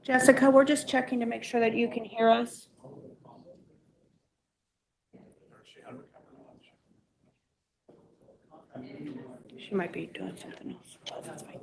Jessica, we're just checking to make sure that you can hear us. She might be doing something else. Oh, that's fine.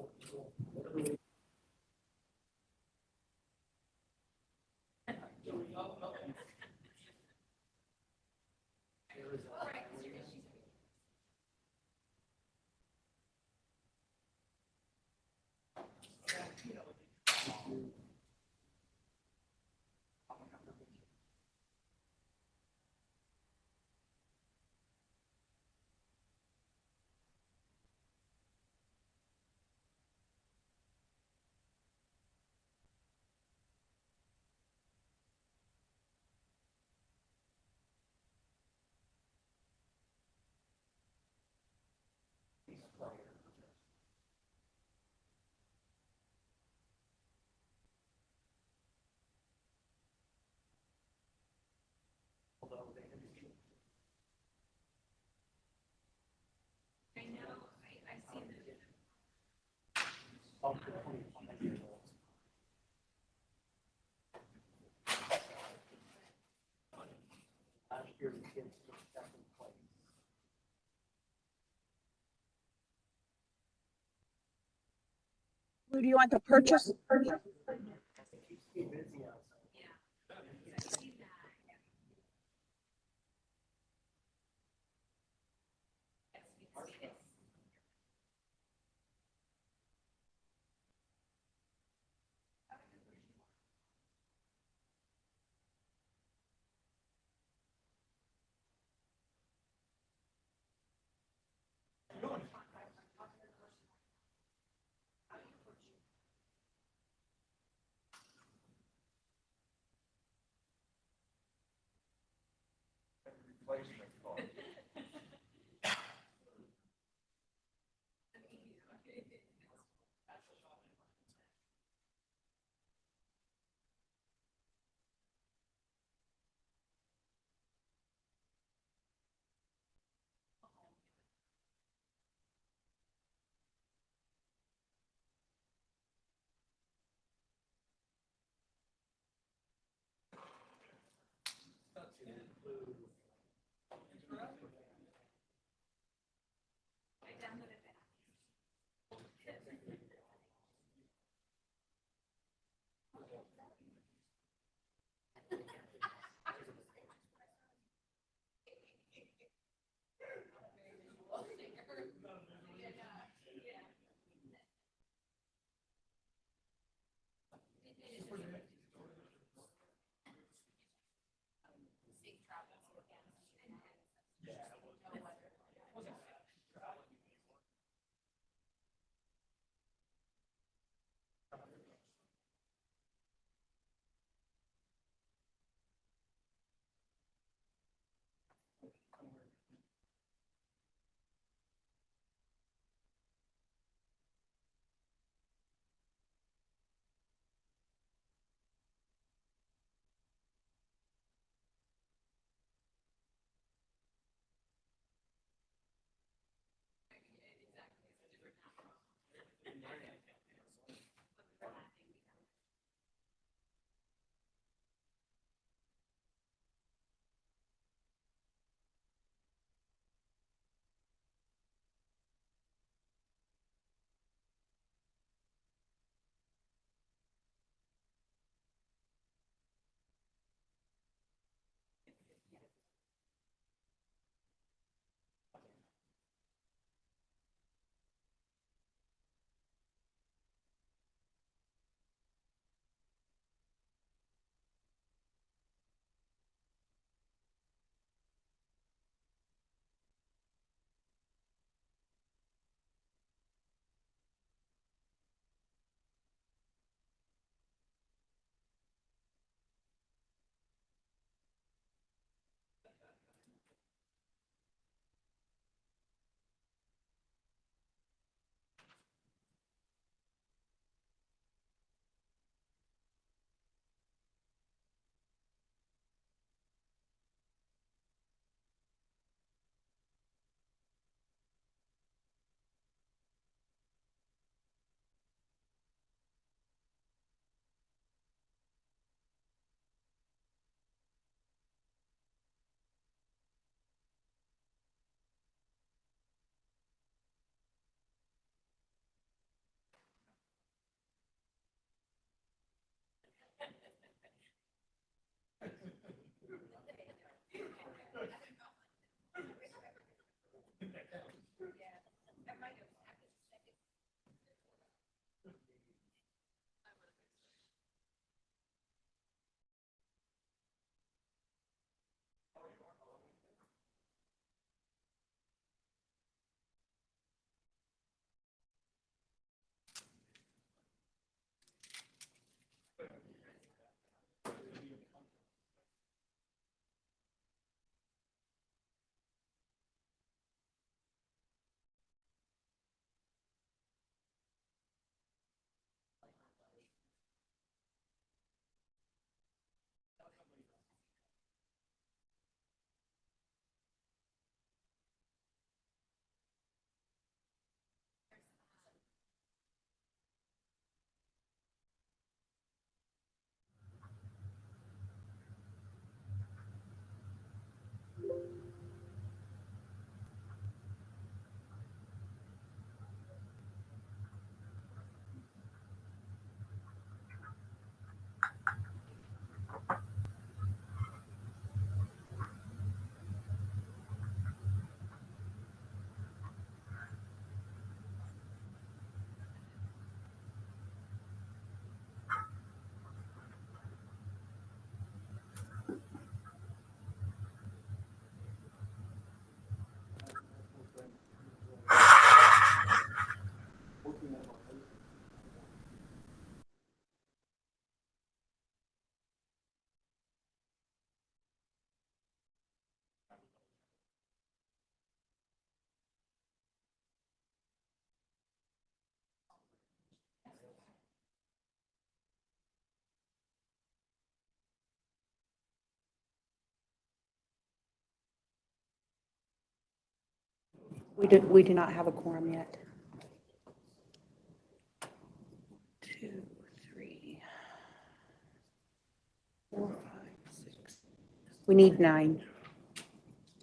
Who do you want to purchase? We do not have a quorum yet. 2, 3, 4, 5, 6. We need 9.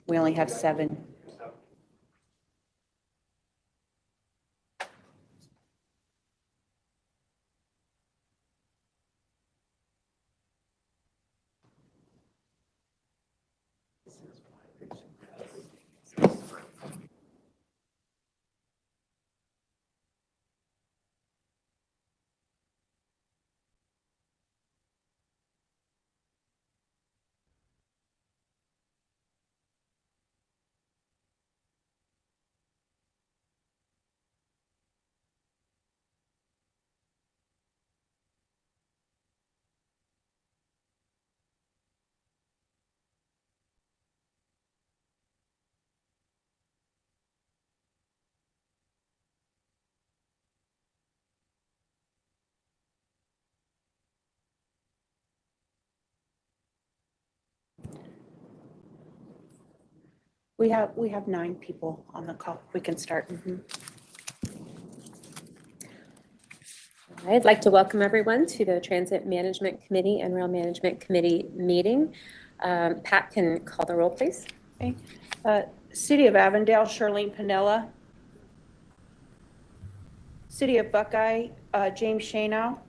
We only have 7. We have 9 people on the call. We can start. I'd like to welcome everyone to the Transit Management Committee and Rail Management Committee meeting. Pat can call the roll, please. Okay. City of Avondale, Charlene Pinella. City of Buckeye, James Shanow.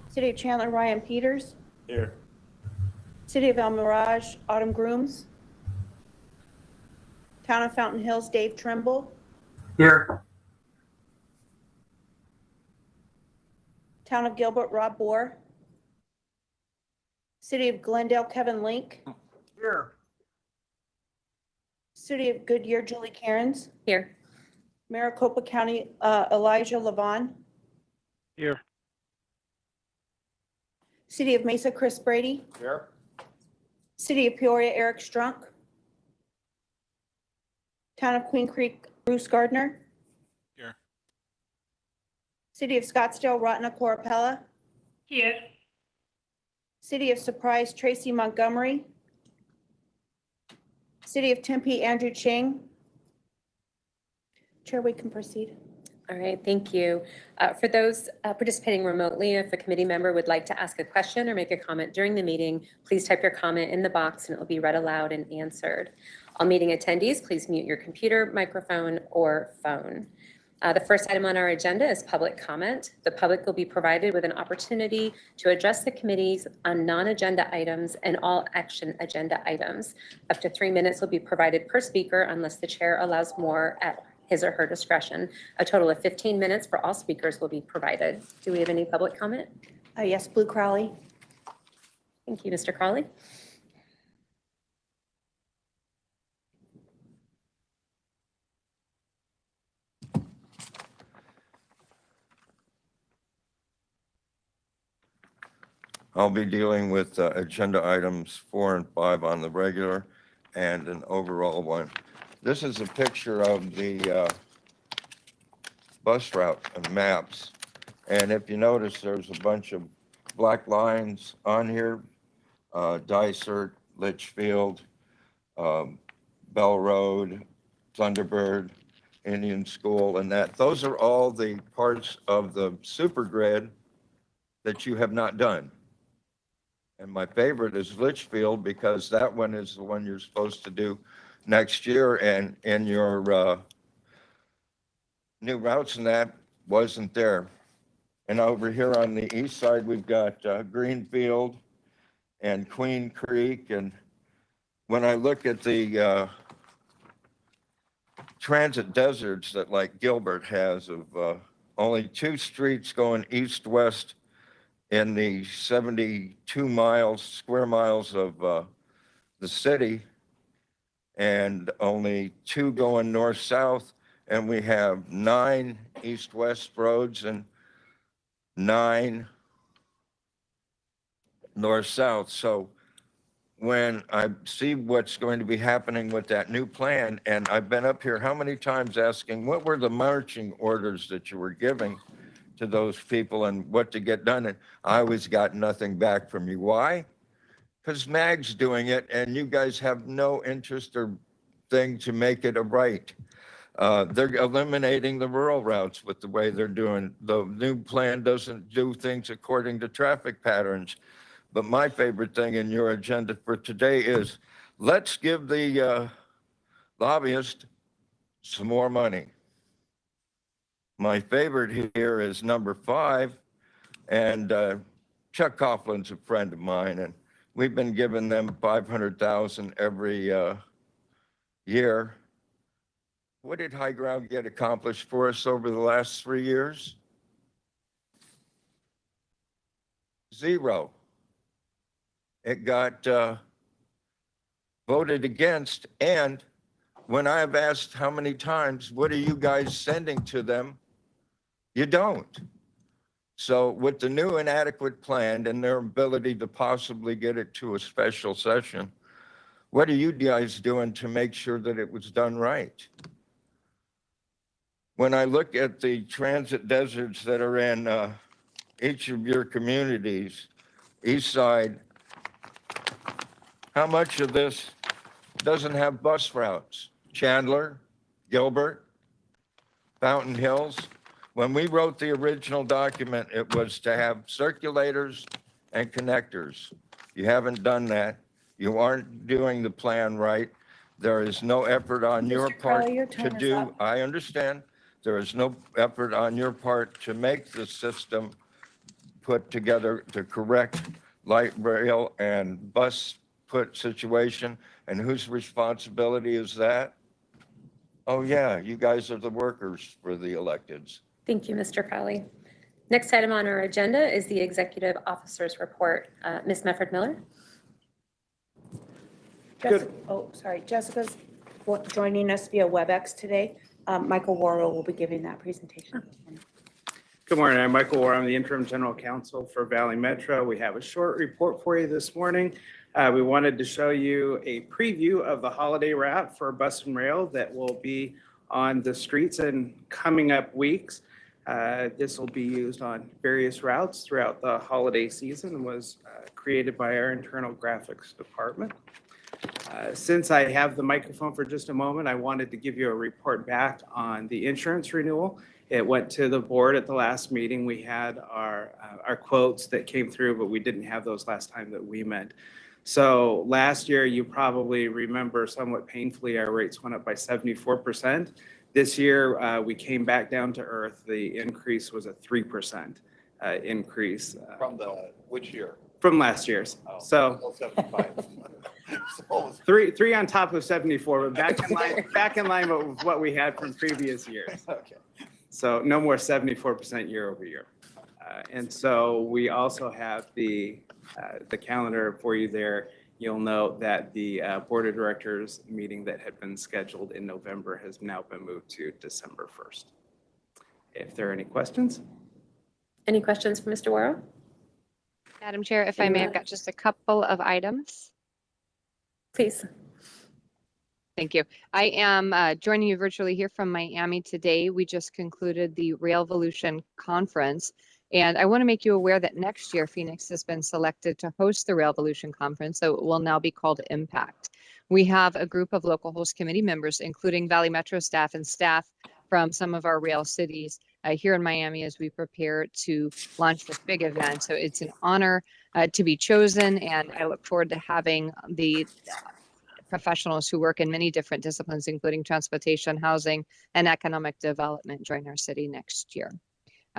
City of Chandler, Ryan Peters. Here. City of El Mirage, Autumn Grooms. Town of Fountain Hills, Dave Trimble. Here. Town of Gilbert, Rob Bohr. City of Glendale, Kevin Link. Here. City of Goodyear, Julie Cairns. Here. Maricopa County, Elijah Levon. Here. City of Mesa, Chris Brady. Here. City of Peoria, Eric Strunk. Town of Queen Creek, Bruce Gardner. Here. City of Scottsdale, Ratna Corapella. Here. City of Surprise, Tracy Montgomery. City of Tempe, Andrew Ching. Chair, we can proceed. All right, thank you. For those participating remotely, if a committee member would like to ask a question or make a comment during the meeting, please type your comment in the box and it will be read aloud and answered. All meeting attendees, please mute your computer, microphone, or phone. The first item on our agenda is public comment. The public will be provided with an opportunity to address the committees on non-agenda items and all action agenda items. Up to 3 minutes will be provided per speaker unless the chair allows more at his or her discretion. A total of 15 minutes for all speakers will be provided. Do we have any public comment? Yes, Blue Crowley. Thank you, Mr. Crawley. I'll be dealing with agenda items 4 and 5 on the regular and an overall one. This is a picture of the bus route and maps. And if you notice, there's a bunch of black lines on here. Dysart, Litchfield, Bell Road, Thunderbird, Indian School, and that. Those are all the parts of the super grid that you have not done. And my favorite is Litchfield because that one is the one you're supposed to do next year. And in your new routes and that wasn't there. And over here on the east side, we've got Greenfield and Queen Creek. And when I look at the transit deserts that like Gilbert has of only 2 streets going east-west in the 72 square miles of the city, and only 2 going north-south, and we have 9 east-west roads and 9 north-south. So when I see what's going to be happening with that new plan, and I've been up here how many times asking, what were the marching orders that you were giving to those people and what to get done? And I always got nothing back from you. Why? Because MAG's doing it and you guys have no interest or thing to make it a right. They're eliminating the rural routes with the way they're doing. The new plan doesn't do things according to traffic patterns. But my favorite thing in your agenda for today is let's give the lobbyists some more money. My favorite here is number 5, and Chuck Coughlin's a friend of mine, and we've been giving them $500,000 every year. What did High Ground get accomplished for us over the last 3 years? 0. It got voted against, and when I've asked how many times, what are you guys sending to them? You don't. So with the new inadequate plan and their ability to possibly get it to a special session, what are you guys doing to make sure that it was done right? When I look at the transit deserts that are in each of your communities, east side, how much of this doesn't have bus routes? Chandler, Gilbert, Fountain Hills. When we wrote the original document, it was to have circulators and connectors. You haven't done that. You aren't doing the plan right. There is no effort on your Mr. part Crowley, your to time is do, up. I understand. There is no effort on your part to make the system put together to correct light rail and bus put situation. And whose responsibility is that? Oh yeah, you guys are the workers for the electeds. Thank you, Mr. Crowley. Next item on our agenda is the Executive Officer's Report. Ms. Mefford Miller? Jessica's joining us via WebEx today. Michael Worrell will be giving that presentation. Good morning. I'm Michael Warren. I'm the Interim General Counsel for Valley Metro. We have a short report for you this morning. We wanted to show you a preview of the holiday route for bus and rail that will be on the streets in coming up weeks. This will be used on various routes throughout the holiday season and was created by our internal graphics department. Since I have the microphone for just a moment, I wanted to give you a report back on the insurance renewal. It went to the board at the last meeting. We had our quotes that came through, but we didn't have those last time that we met. So last year, you probably remember somewhat painfully, our rates went up by 74%. This year, we came back down to earth. The increase was a 3% increase. From the, which year? From last year's. Oh, So 75. three on top of 74, but back in line with what we had from previous years. Okay. So no more 74% year over year. And so we also have the calendar for you there. You'll note that the Board of Directors meeting that had been scheduled in November has now been moved to December 1st. If there are any questions? Any questions for Mr. Worrell? Madam Chair, if I may, I've got just a couple of items. Please. Thank you. I am joining you virtually here from Miami today. We just concluded the Railvolution Conference, and I want to make you aware that next year Phoenix has been selected to host the Railvolution Conference, so it will now be called Impact. We have a group of local host committee members, including Valley Metro staff and staff from some of our rail cities here in Miami as we prepare to launch this big event. So it's an honor to be chosen, and I look forward to having the professionals who work in many different disciplines, including transportation, housing, and economic development, join our city next year.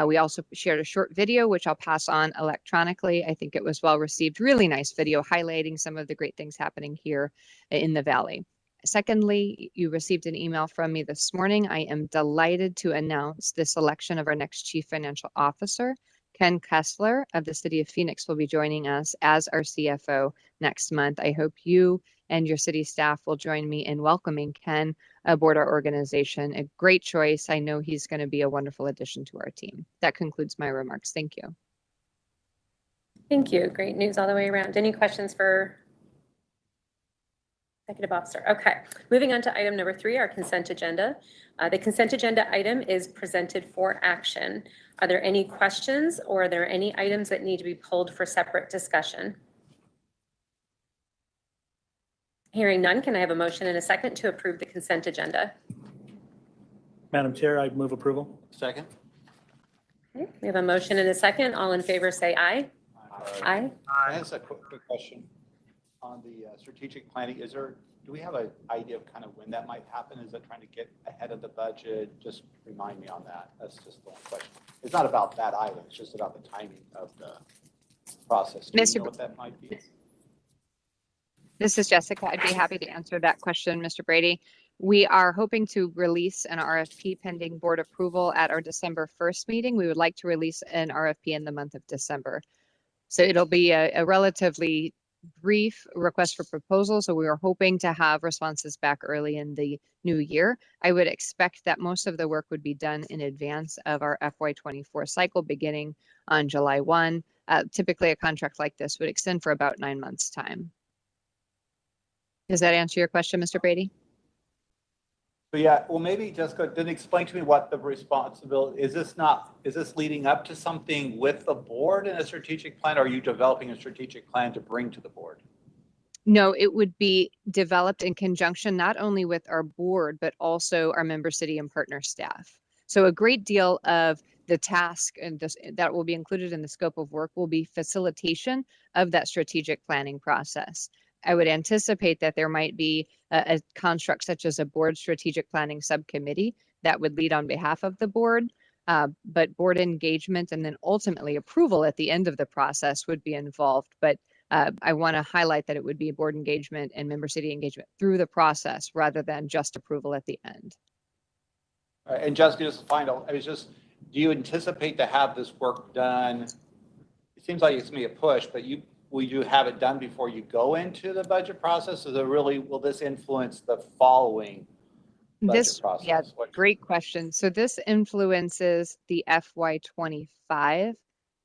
We also shared a short video, which I'll pass on electronically. I think it was well received. Really nice video highlighting some of the great things happening here in the Valley. Secondly, you received an email from me this morning. I am delighted to announce the selection of our next Chief Financial Officer. Ken Kessler of the City of Phoenix will be joining us as our CFO next month. I hope you and your city staff will join me in welcoming Ken aboard our organization. A great choice. I know he's going to be a wonderful addition to our team. That concludes my remarks. Thank you. Thank you. Great news all the way around. Any questions for Executive Officer? Okay, moving on to item number 3, our consent agenda. The consent agenda item is presented for action. Are there any questions, or are there any items that need to be pulled for separate discussion? Hearing none, can I have a motion and a second to approve the consent agenda? Madam Chair, I move approval. Second? Okay, we have a motion and a second. All in favor, say aye. Aye. I have a quick question on the strategic planning. Do we have an idea of kind of when that might happen? Is it trying to get ahead of the budget? Just remind me on that. That's just the one question. It's not about that item. It's just about the timing of the process. Do you Mr. know what that might be? This is Jessica. I'd be happy to answer that question, Mr. Brady. We are hoping to release an RFP pending board approval at our December 1st meeting. We would like to release an RFP in the month of December. So it'll be a relatively brief request for proposal. So we are hoping to have responses back early in the new year. I would expect that most of the work would be done in advance of our FY24 cycle beginning on July 1. Typically, a contract like this would extend for about 9 months' time. Does that answer your question, Mr. Brady? But yeah, well, maybe Jessica, then explain to me what the responsibility, is this leading up to something with the board in a strategic plan? Or are you developing a strategic plan to bring to the board? No, it would be developed in conjunction not only with our board, but also our member city and partner staff. So a great deal of the task and that will be included in the scope of work will be facilitation of that strategic planning process. I would anticipate that there might be a construct such as a board strategic planning subcommittee that would lead on behalf of the board, but board engagement and then ultimately approval at the end of the process would be involved. But I want to highlight that it would be board engagement and member city engagement through the process rather than just approval at the end. And Jessica, just final, do you anticipate to have this work done? It seems like it's going to be a push, but will you have it done before you go into the budget process? Will this influence the following budget process? Yeah, great question. So this influences the FY25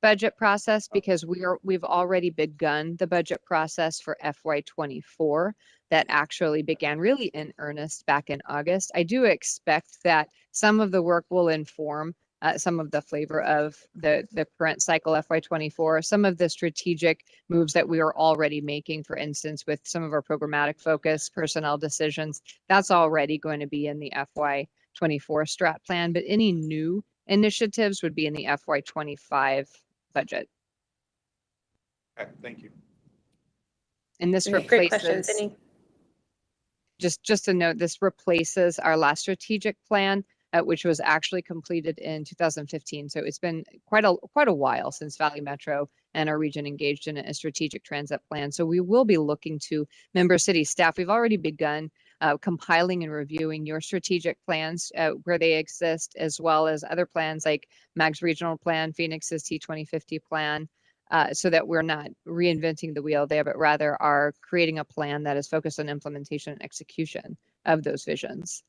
budget process because we've already begun the budget process for FY24 that actually began really in earnest back in August. I do expect that some of the work will inform some of the flavor of the current cycle FY24, some of the strategic moves that we are already making, for instance, with some of our programmatic focus, personnel decisions, that's already going to be in the FY24 strat plan, but any new initiatives would be in the FY25 budget. Okay, thank you. And this Great questions. replaces, just to note, this replaces our last strategic plan, which was actually completed in 2015. So it's been quite a while since Valley Metro and our region engaged in a strategic transit plan. So we will be looking to member city staff. We've already begun compiling and reviewing your strategic plans where they exist, as well as other plans like MAG's regional plan, Phoenix's T2050 plan, so that we're not reinventing the wheel there, but rather are creating a plan that is focused on implementation and execution of those visions.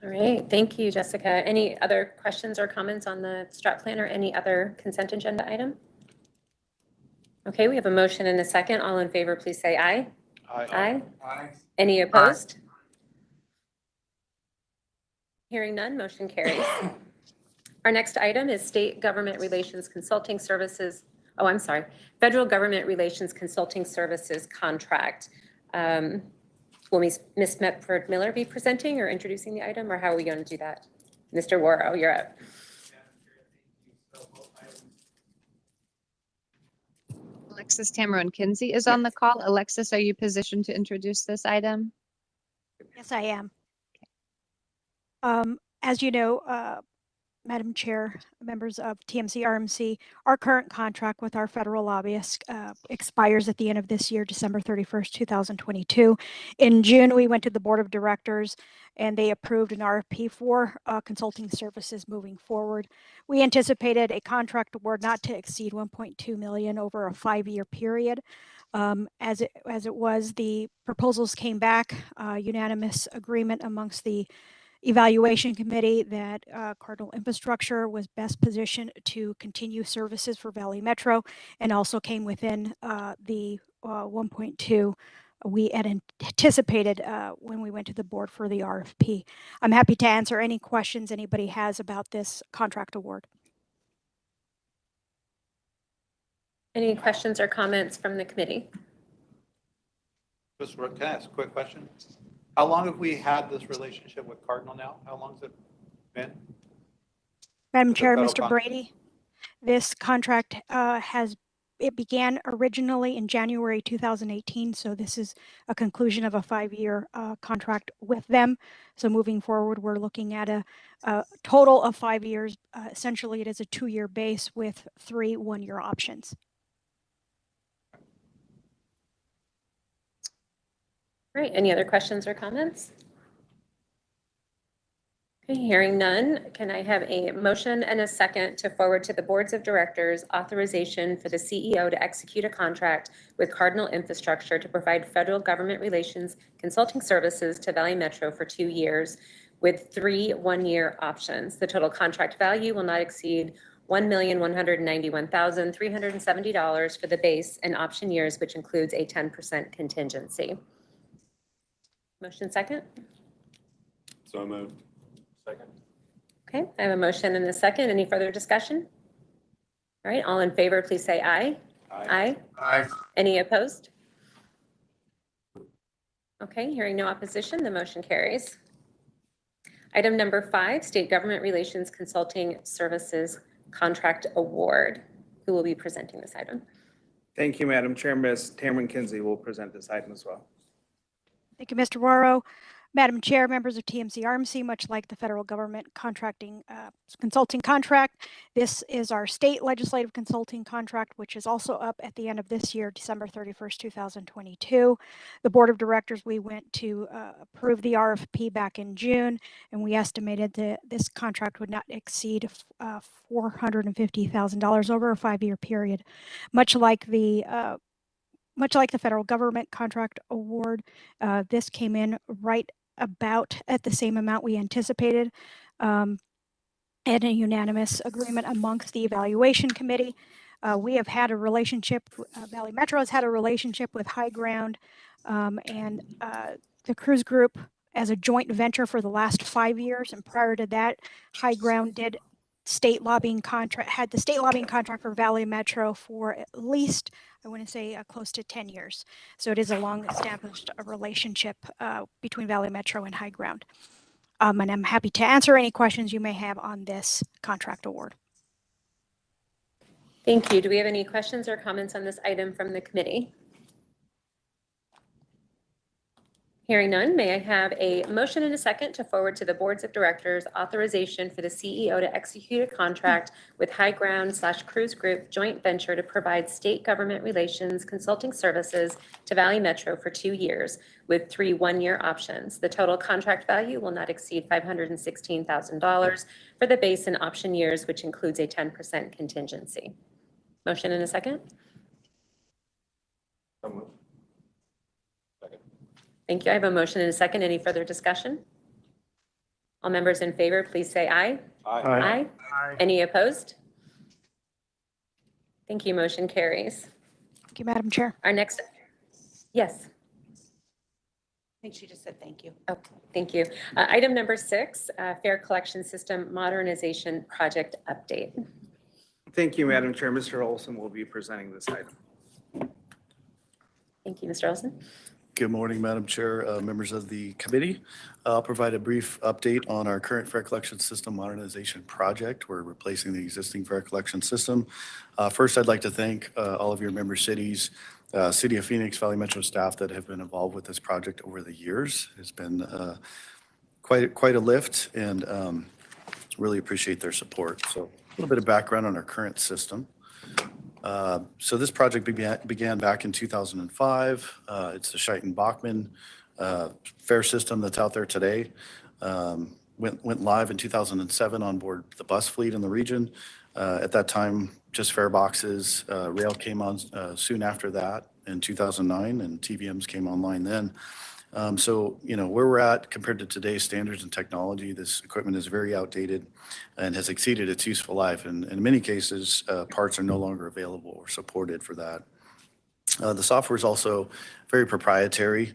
All right, thank you, Jessica. Any other questions or comments on the strat plan or any other consent agenda item? Okay, we have a motion and a second. All in favor, please say aye. Aye. Any opposed? Hearing none, motion carries. Our next item is State Government Relations Consulting Services. Oh, I'm sorry, Federal Government Relations Consulting Services contract. Will Ms. Metford Miller be presenting or introducing the item, or how are we going to do that? Mr. Worrow, you're up. Alexis Tamarone Kinsey is on the call. Alexis, are you positioned to introduce this item? Yes, I am. As you know, Madam Chair, members of TMC, RMC, our current contract with our federal lobbyist expires at the end of this year, December 31st, 2022. In June, we went to the board of directors and they approved an RFP for consulting services moving forward. We anticipated a contract award not to exceed 1.2 million over a 5-year period. As it was, the proposals came back, unanimous agreement amongst the evaluation committee that Cardinal Infrastructure was best positioned to continue services for Valley Metro, and also came within the 1.2 we had anticipated when we went to the board for the RFP. I'm happy to answer any questions anybody has about this contract award. Any questions or comments from the committee? Just, can I ask a quick question? How long have we had this relationship with Cardinal now? How long has it been? Madam With the Chair, federal Mr. con- Brady, this contract it began originally in January 2018, so this is a conclusion of a 5-year contract with them. So moving forward, we're looking at a total of 5 years. Essentially, it is a 2-year base with 3 1-year options. All right, any other questions or comments? Okay, hearing none, can I have a motion and a second to forward to the boards of directors authorization for the CEO to execute a contract with Cardinal Infrastructure to provide federal government relations consulting services to Valley Metro for 2 years with 3 1-year options. The total contract value will not exceed $1,191,370 for the base and option years, which includes a 10% contingency. Motion second? So moved. Second. Okay, I have a motion and a second. Any further discussion? All right, all in favor, please say aye. Aye. Aye. Any opposed? Okay, hearing no opposition, the motion carries. Item number 5, State Government Relations Consulting Services Contract Award. Who will be presenting this item? Thank you, Madam Chair. Ms. Tamara Kinsey will present this item as well. Thank you, Mr. Warrow. Madam Chair, members of TMC RMC, much like the federal government contracting consulting contract, this is our state legislative consulting contract, which is also up at the end of this year, December 31st, 2022. The board of directors, we went to approve the RFP back in June, and we estimated that this contract would not exceed $450,000 over a 5-year period, much like the federal government contract award. This came in right about at the same amount we anticipated, and a unanimous agreement amongst the evaluation committee. We have had a relationship, Valley Metro has had a relationship with High Ground and the Cruise Group as a joint venture for the last 5 years. And prior to that, High Ground had the state lobbying contract for Valley Metro for at least, I want to say, close to 10 years. So it is a long-established relationship between Valley Metro and High Ground. And I'm happy to answer any questions you may have on this contract award. Thank you. Do we have any questions or comments on this item from the committee? Hearing none, may I have a motion and a second to forward to the boards of directors authorization for the CEO to execute a contract with High Ground / Cruise Group joint venture to provide state government relations consulting services to Valley Metro for 2 years with 3 1-year options. The total contract value will not exceed $516,000 for the base and option years, which includes a 10% contingency. Motion and a second? So moved. Thank you. I have a motion and a second. Any further discussion? All members in favor, please say aye. Aye. Any opposed? Thank you. Motion carries. Thank you, Madam Chair. Our next, yes. I think she just said thank you. Oh, thank you. Item number 6, Fair Collection System Modernization Project Update. Thank you, Madam Chair. Mr. Olson will be presenting this item. Thank you, Mr. Olson. Good morning, Madam Chair, members of the committee. I'll provide a brief update on our current fare collection system modernization project. We're replacing the existing fare collection system. First, I'd like to thank all of your member cities, City of Phoenix, Valley Metro staff that have been involved with this project over the years. It's been quite a lift, and really appreciate their support. So a little bit of background on our current system. So this project began back in 2005. It's the Scheiten-Bachmann fare system that's out there today. Went live in 2007 on board the bus fleet in the region. At that time, just fare boxes. Rail came on soon after that in 2009, and TVMs came online then. So, where we're at compared to today's standards and technology, this equipment is very outdated and has exceeded its useful life. And in many cases, parts are no longer available or supported for that. The software is also very proprietary.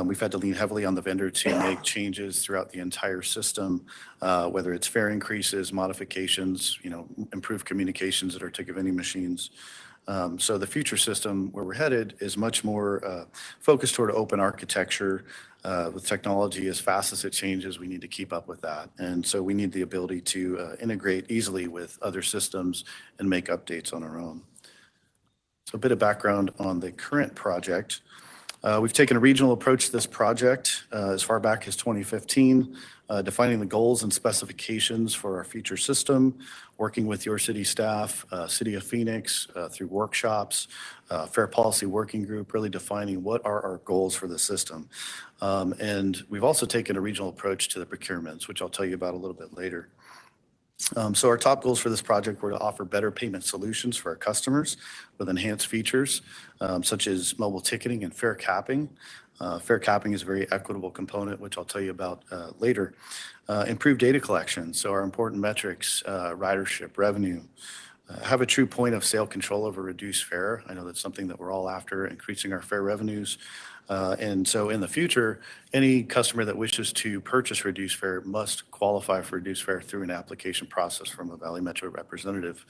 We've had to lean heavily on the vendor to make changes throughout the entire system, whether it's fare increases, modifications, improved communications at our ticket vending machines. So the future system where we're headed is much more focused toward open architecture. With technology as fast as it changes, we need to keep up with that. And so we need the ability to integrate easily with other systems and make updates on our own. So a bit of background on the current project. We've taken a regional approach to this project as far back as 2015, defining the goals and specifications for our future system, working with your city staff, City of Phoenix, through workshops, Fair Policy Working Group, really defining what are our goals for the system. And we've also taken a regional approach to the procurements, which I'll tell you about a little bit later. So our top goals for this project were to offer better payment solutions for our customers with enhanced features, such as mobile ticketing and fare capping. Fare capping is a very equitable component, which I'll tell you about later. Improved data collection, so our important metrics, ridership, revenue, have a true point of sale control over reduced fare. I know that's something that we're all after, increasing our fare revenues. And so in the future, any customer that wishes to purchase reduced fare must qualify for reduced fare through an application process from a Valley Metro representative.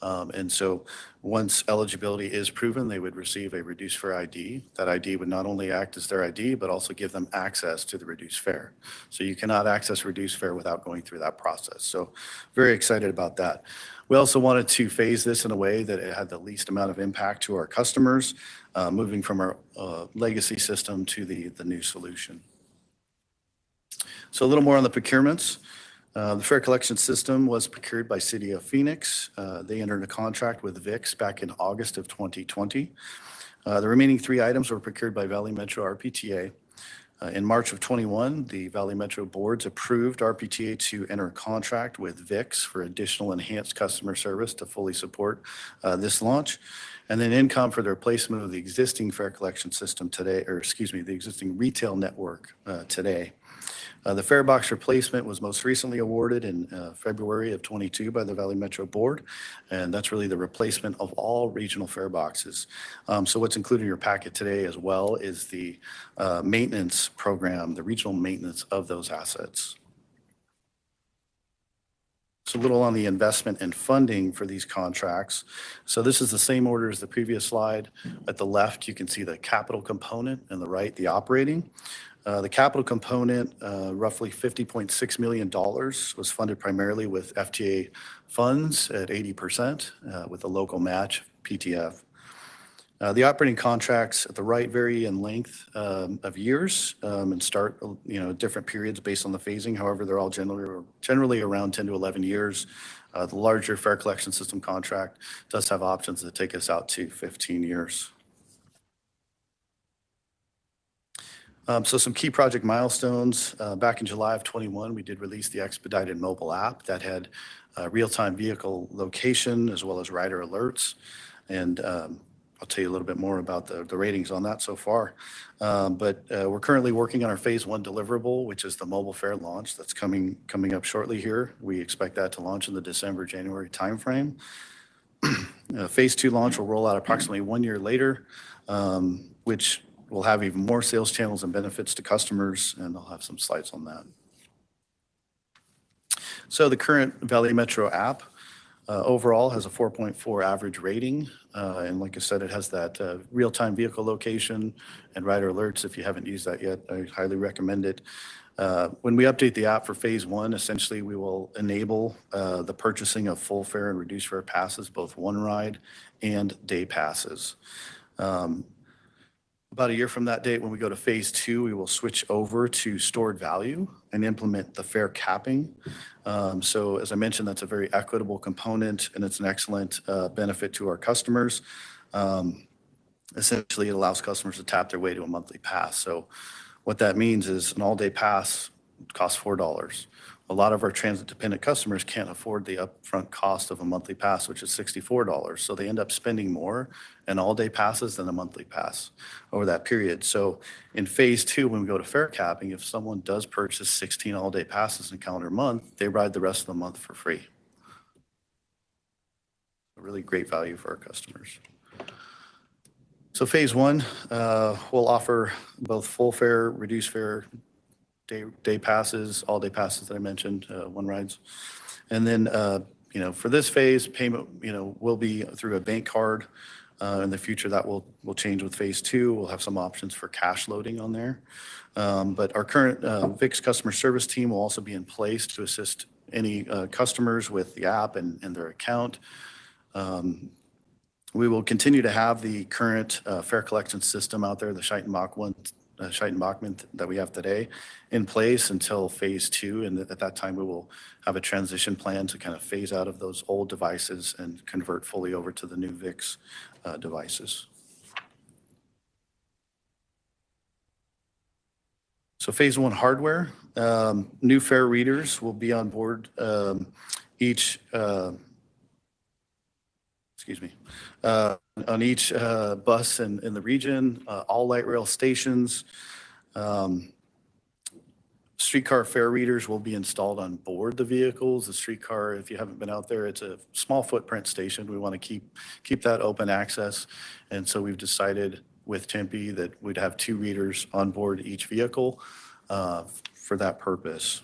And so once eligibility is proven, they would receive a reduced fare ID. That ID would not only act as their ID, but also give them access to the reduced fare. So you cannot access reduced fare without going through that process. So very excited about that. We also wanted to phase this in a way that it had the least amount of impact to our customers, moving from our legacy system to the new solution. So a little more on the procurements. The fare collection system was procured by City of Phoenix. They entered a contract with VIX back in August of 2020. The remaining 3 items were procured by Valley Metro RPTA. In March of 21, the Valley Metro boards approved RPTA to enter a contract with VIX for additional enhanced customer service to fully support this launch. And then income for the replacement of the existing fare collection system today, or excuse me, the existing retail network today. The fare box replacement was most recently awarded in February of 22 by the Valley Metro Board, and that's really the replacement of all regional fare boxes. So what's included in your packet today as well is the maintenance program, the regional maintenance of those assets. So a little on the investment and funding for these contracts. So this is the same order as the previous slide. At the left, you can see the capital component, and the right, the operating. The capital component, roughly $50.6 million, was funded primarily with FTA funds at 80%, with a local match, PTF. The operating contracts at the right vary in length of years and start, different periods based on the phasing. However, they're all generally around 10 to 11 years. The larger fare collection system contract does have options that take us out to 15 years. So some key project milestones. Back in July of 21, we did release the expedited mobile app that had real-time vehicle location as well as rider alerts. And I'll tell you a little bit more about the ratings on that so far. But we're currently working on our phase 1 deliverable, which is the mobile fare launch that's coming up shortly here. We expect that to launch in the December-January timeframe. Phase 2 launch will roll out approximately 1 year later, which will have even more sales channels and benefits to customers, and I'll have some slides on that. So the current Valley Metro app overall has a 4.4 average rating. And like I said, it has that real-time vehicle location and rider alerts. If you haven't used that yet, I highly recommend it. When we update the app for phase 1, essentially we will enable the purchasing of full fare and reduced fare passes, both one ride and day passes. About a year from that date, when we go to phase 2, we will switch over to stored value and implement the fare capping. So as I mentioned, that's a very equitable component, and it's an excellent benefit to our customers. Essentially, it allows customers to tap their way to a monthly pass. So what that means is an all-day pass costs $4. A lot of our transit-dependent customers can't afford the upfront cost of a monthly pass, which is $64. So they end up spending more in all-day passes than a monthly pass over that period. So in phase 2, when we go to fare capping, if someone does purchase 16 all-day passes in a calendar month, they ride the rest of the month for free. A really great value for our customers. So phase 1, we'll offer both full fare, reduced fare, day passes, all day passes that I mentioned, one rides. And then, For this phase, payment, will be through a bank card. In the future, that will change with phase 2. We'll have some options for cash loading on there. But our current VIX customer service team will also be in place to assist any customers with the app and their account. We will continue to have the current fare collection system out there, the Scheitenbachmann that we have today, in place until phase 2. And at that time, we will have a transition plan to kind of phase out of those old devices and convert fully over to the new VIX devices. So phase 1 hardware, new fare readers will be on board on each bus in the region, all light rail stations. Streetcar fare readers will be installed on board the vehicles. The streetcar, if you haven't been out there, it's a small footprint station. We want to keep that open access. And so we've decided with Tempe that we'd have 2 readers on board each vehicle for that purpose.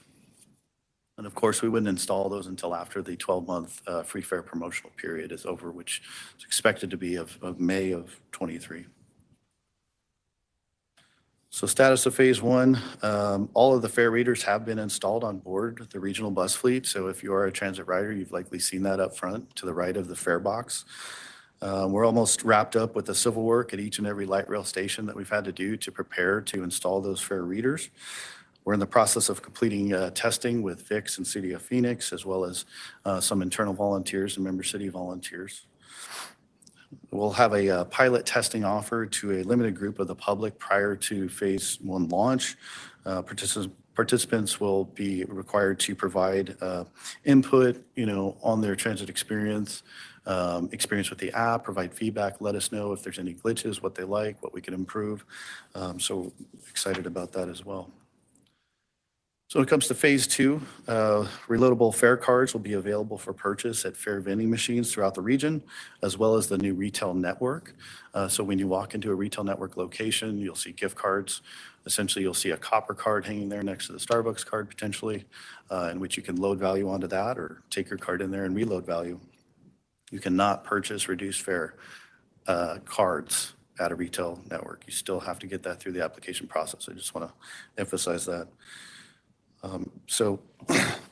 And of course, we wouldn't install those until after the 12-month free fare promotional period is over, which is expected to be of May of 23. So status of phase 1, all of the fare readers have been installed on board the regional bus fleet. So if you are a transit rider, you've likely seen that up front to the right of the fare box. We're almost wrapped up with the civil work at each and every light rail station that we've had to do to prepare to install those fare readers. We're in the process of completing testing with VIX and City of Phoenix, as well as some internal volunteers and member city volunteers. We'll have a pilot testing offer to a limited group of the public prior to phase 1 launch. Participants will be required to provide input, on their transit experience with the app, provide feedback, let us know if there's any glitches, what they like, what we can improve. So excited about that as well. So when it comes to phase 2, reloadable fare cards will be available for purchase at fare vending machines throughout the region, as well as the new retail network. So when you walk into a retail network location, you'll see gift cards. Essentially, you'll see a copper card hanging there next to the Starbucks card potentially, in which you can load value onto that or take your card in there and reload value. You cannot purchase reduced fare cards at a retail network. You still have to get that through the application process. I just want to emphasize that. So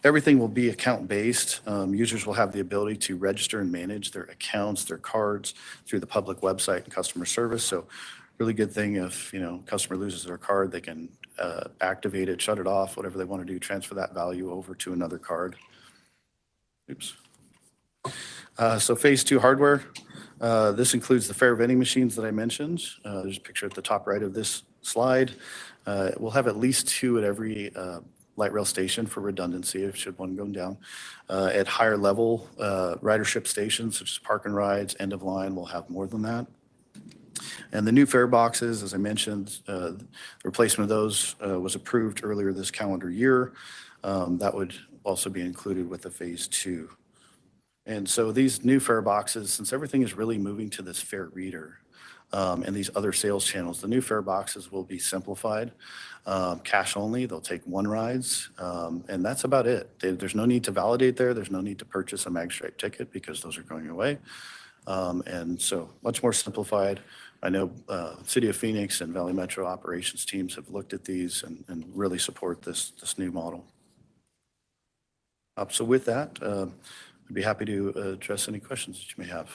everything will be account-based. Users will have the ability to register and manage their accounts, their cards through the public website and customer service. So really good thing if, customer loses their card, they can activate it, shut it off, whatever they want to do, transfer that value over to another card. Oops. So phase 2 hardware. This includes the fare vending machines that I mentioned. There's a picture at the top right of this slide. We'll have at least 2 at every light rail station for redundancy, if should one go down. At higher level ridership stations, such as park and rides, end of line, we'll have more than that. And the new fare boxes, as I mentioned, the replacement of those was approved earlier this calendar year. That would also be included with the phase 2. And so these new fare boxes, since everything is really moving to this fare reader and these other sales channels, the new fare boxes will be simplified, cash only. They'll take 1 rides, and that's about it. There's no need to validate there. There's no need to purchase a mag stripe ticket because those are going away. And so much more simplified. I know City of Phoenix and Valley Metro operations teams have looked at these and really support this new model. So with that, I'd be happy to address any questions that you may have.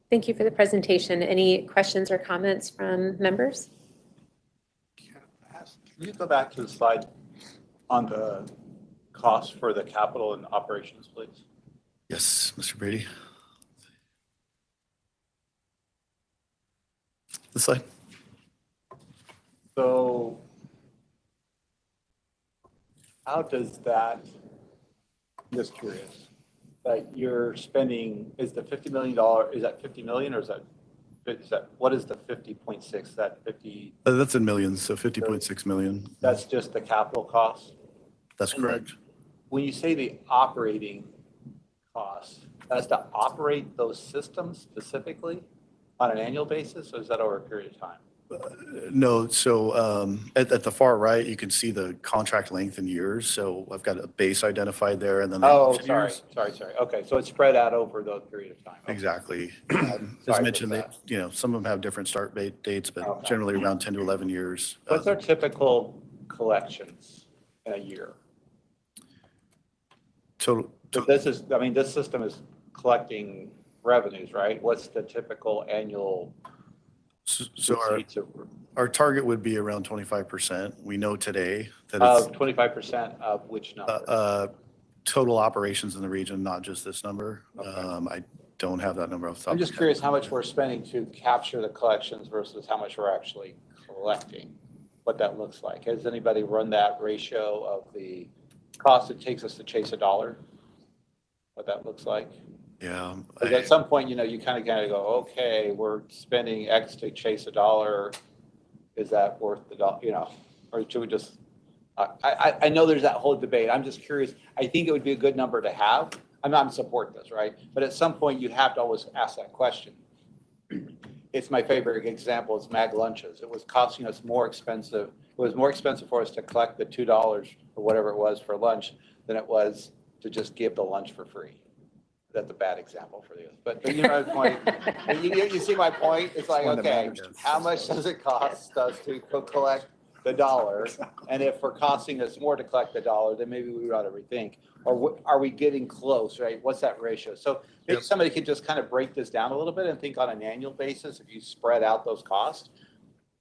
Thank you for the presentation. Any questions or comments from members? Can you go back to the slide on the cost for the capital and operations, please? Yes, Mr. Brady. This slide. So how does that, I'm just curious, that you're spending, is the $50 million, is that 50 million or is that, what is the 50.6, that 50? That's in millions, so 50.6 million. That's just the capital cost? That's correct. When you say the operating costs, that's to operate those systems specifically on an annual basis, or is that over a period of time? No, so at the far right, you can see the contract length in years. So I've got a base identified there and then. Oh, the sorry, years. sorry. Okay, so it's spread out over the period of time. Okay. Exactly. Sorry As for mentioned, that. some of them have different start dates, but Okay. generally around 10 to 11 years. What's our typical collections in a year? Total, So this is, I mean, this system is collecting revenues, right? What's the typical annual so receipts of our target would be around 25%. We know today that it's 25% of which number? total operations in the region, not just this number. Okay. I don't have that number off the top. I'm of just my head. curious how much we're spending to capture the collections versus how much we're actually collecting, what that looks like. Has anybody run that ratio of the cost it takes us to chase a dollar? What that looks like? Yeah. Because at some point, you kind of go, okay, we're spending X to chase a dollar. Is that worth the dollar, or should we just, I know there's that whole debate. I'm just curious. I think it would be a good number to have. I'm not in support of this, right? But at some point you have to always ask that question. It's my favorite example is mag lunches. It was costing us more expensive. It was more expensive for us to collect the $2 or whatever it was for lunch than it was to just give the lunch for free. That's a bad example for you, but you know my point. You see my point? It's like, okay, how much does it cost us to collect the dollar? And if we're costing us more to collect the dollar, then maybe we ought to rethink. Or are we getting close, right? What's that ratio? So maybe somebody could just kind of break this down a little bit and think on an annual basis, if you spread out those costs,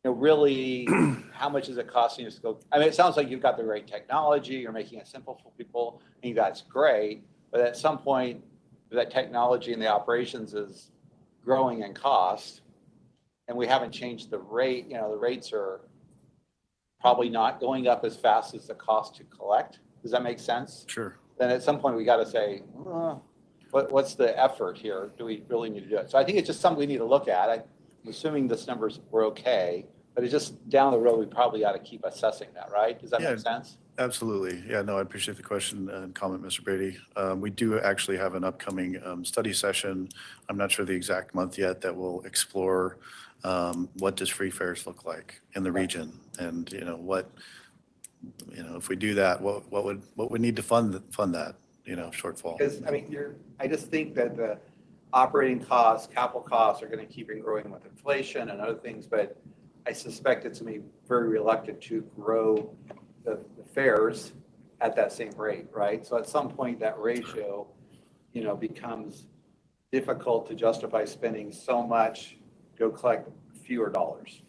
really, how much is it costing us to go? I mean, it sounds like you've got the great technology, you're making it simple for people, and that's great. But at some point, that technology and the operations is growing in cost, and we haven't changed the rate, the rates are probably not going up as fast as the cost to collect. Does that make sense? Sure. Then at some point we got to say, what's the effort here? Do we really need to do it? So I think it's just something we need to look at. I'm assuming this numbers were okay, but it's just down the road, we probably ought to keep assessing that, right? Does that make sense? Absolutely. Yeah, no, I appreciate the question and comment, Mr. Brady. We do actually have an upcoming study session. I'm not sure the exact month yet that will explore what does free fares look like in the region, and if we do that, what would need to fund that shortfall? Because I mean, I just think that the operating costs, capital costs are going to keep growing with inflation and other things, but I suspect it's going to be very reluctant to grow the fares at that same rate, right? So at some point that ratio, becomes difficult to justify spending so much to go collect fewer dollars.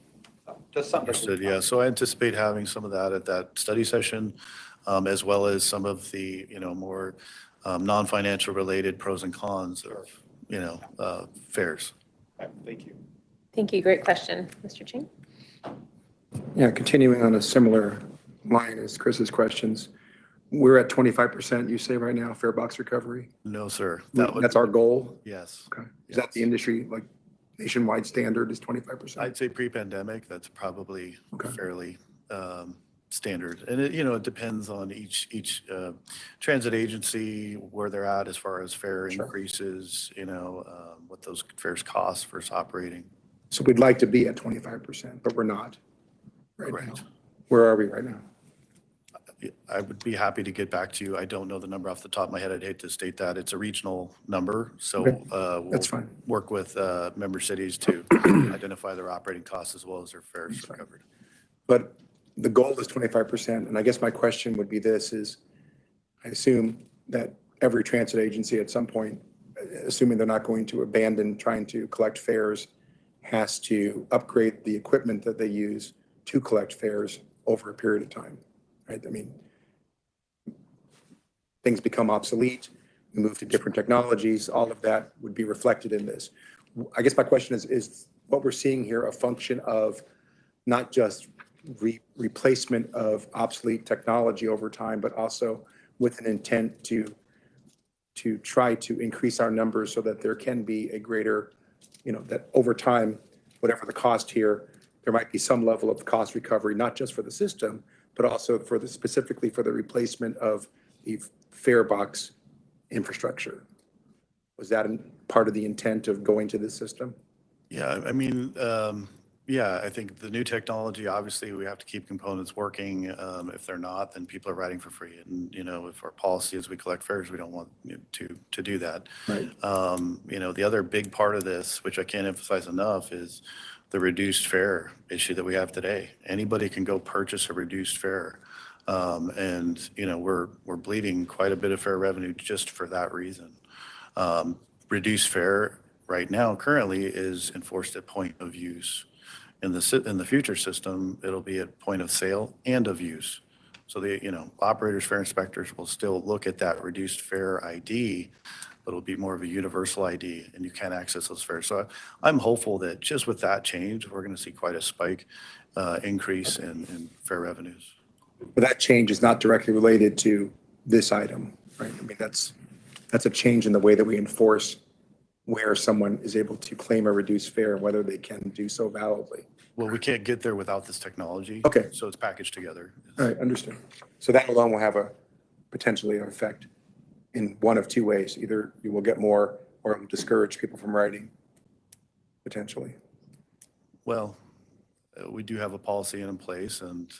So just something. Understood, yeah. So I anticipate having some of that at that study session, as well as some of the, more non-financial related pros and cons of, fares. Okay, thank you. Thank you. Great question. Mr. Ching? Yeah, continuing on a similar line as Chris's questions. We're at 25%, you say right now, fare box recovery? No, sir. That's our goal? Yes. Okay. Is that the industry, like nationwide standard is 25%? I'd say pre-pandemic, that's probably Okay. fairly standard. And it depends on each transit agency, where they're at as far as fare increases, what those fares cost versus operating. So we'd like to be at 25%, but we're not right now. Correct. Where are we right now? I would be happy to get back to you. I don't know the number off the top of my head. I'd hate to state that. It's a regional number. So Okay. That's fine. Work with member cities to identify their operating costs as well as their fares recovered. But the goal is 25%. And I guess my question would be this is, I assume that every transit agency at some point, assuming they're not going to abandon trying to collect fares, has to upgrade the equipment that they use to collect fares over a period of time, right? I mean, things become obsolete, we move to different technologies, all of that would be reflected in this. I guess my question is what we're seeing here a function of not just replacement of obsolete technology over time, but also with an intent to try to increase our numbers so that there can be a greater, that over time, whatever the cost here, there might be some level of cost recovery, not just for the system, but also specifically for the replacement of the fare box infrastructure. Was that part of the intent of going to this system? Yeah, I mean, Yeah, I think the new technology, obviously, we have to keep components working. If they're not, then people are riding for free. And, if our policy is we collect fares, we don't want to do that. Right. The other big part of this, which I can't emphasize enough, is the reduced fare issue that we have today. Anybody can go purchase a reduced fare. We're bleeding quite a bit of fare revenue just for that reason. Reduced fare right now currently is enforced at point of use. In the future system, it'll be at point of sale and of use. So operators, fare inspectors will still look at that reduced fare ID, but it'll be more of a universal ID and you can't access those fares. So I'm hopeful that just with that change, we're going to see quite a spike increase in fare revenues. But that change is not directly related to this item, right? I mean, that's a change in the way that we enforce where someone is able to claim a reduced fare and whether they can do so validly. Well, we can't get there without this technology. Okay. So it's packaged together. All right, understood. So that alone will have potentially an effect in one of two ways. Either you will get more or it will discourage people from riding, potentially. Well, we do have a policy in place, and